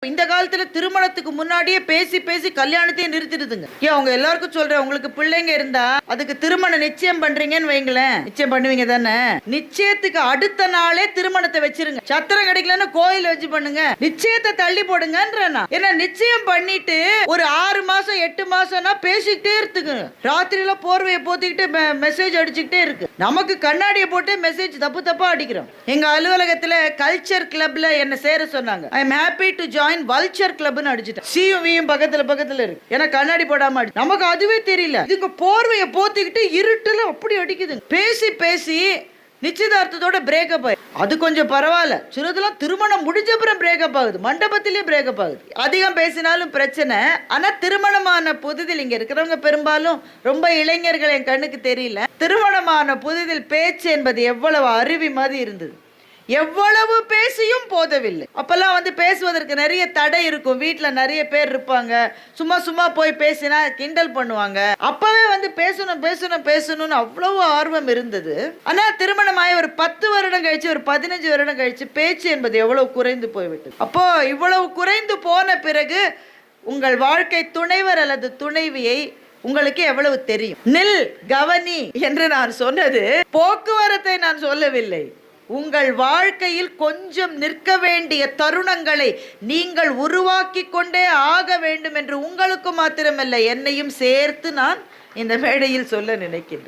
இந்த காலத்துல திருமணத்துக்கு முன்னாடியே பேசி பேசி கல்யாணத்தையே நிறுத்திடுதுங்க. ஏன் அவங்க எல்லாருக்கும் சொல்றேன், உங்களுக்கு பிள்ளைங்க இருந்தா அதுக்கு திருமணம் நிச்சயம் பண்றீங்கன்னு வைங்களேன், நிச்சயம் பண்ணுவீங்க தானே? நிச்சயத்துக்கு அடுத்த நாளே திருமணத்தை வச்சிருங்க. சத்திரம் கிடைக்கலன்னா கோயில வச்சு பண்ணுங்க, நிச்சயத்தை தள்ளி போடுங்கன்றா. ஏன்னா நிச்சயம் பண்ணிட்டு ஒரு 6 மாசம் 8 மாசம்னா பேசிக்கிட்டே இருக்குங்க. ராத்திரியில போர்வையை போத்திக்கிட்டு மெசேஜ் அடிச்சுக்கிட்டே இருக்கு. நமக்கு கண்ணாடியை போட்டு மெசேஜ் தப்பு தப்பா அடிக்கிறோம். எங்க அலுவலகத்துல கல்ச்சர் கிளப்ல என்ன சேர சொன்னாங்க. I am happy to join vulture கிளப்னு அடிச்சிட்டேன். சியும் பக்கத்துல இருக்கு. ஏன்னா கண்ணாடி போடாம நமக்கு அதுவே தெரியல. இதுக்கு போர்வையை போத்திக்கிட்டு இருட்டுல அப்படி அடிக்குது. பேசி பேசி நிச்சயதார்த்தத்தோட பிரேக்கப் ஆகுது. அது கொஞ்சம் பரவாயில்ல. சிலதெல்லாம் திருமணம் முடிஞ்ச அப்புறம் பிரேக்கப் ஆகுது, மண்டபத்திலேயே பிரேக்கப் ஆகுது. அதிகம் பேசினாலும் பிரச்சனை. ஆனா திருமணமான புதிதில் இங்க இருக்கிறவங்க பெரும்பாலும் ரொம்ப இளைஞர்கள் என் கண்ணுக்கு தெரியல. திருமணமான புதிதில் பேச்சு என்பது எவ்வளவு அருவி மாதிரி இருந்தது. எவ்வளவு பேசியும் போதவில்லை. அப்பெல்லாம் பேசுவதற்கு நிறைய தடை இருக்கும். வீட்டில் நிறைய பேர் இருப்பாங்க. சும்மா சும்மா போய் பேசினா கிண்டல் பண்ணுவாங்க. அப்பவே பேசணும் பேசணும் பேசணும்னு அவ்வளவு ஆர்வம் இருந்தது. ஆனா திருமணமாய் ஒரு 10 வருடம் கழிச்சு, ஒரு 15 வருடம் கழிச்சு பேச்சு என்பது எவ்வளவு குறைந்து போய்விட்டது. அப்போ இவ்வளவு குறைந்து போன பிறகு உங்கள் வாழ்க்கை துணைவர் அல்லது துணைவியை உங்களுக்கு எவ்வளவு தெரியும்? நில், கவனி என்று நான் சொன்னது போக்குவரத்தை நான் சொல்லவில்லை. உங்கள் வாழ்க்கையில் கொஞ்சம் நிற்க வேண்டிய தருணங்களை நீங்கள் உருவாக்கி கொண்டே ஆக வேண்டும் என்று உங்களுக்கு மாத்திரமல்ல, என்னையும் சேர்த்து நான் இந்த மேடையில் சொல்ல நினைக்கின்றேன்.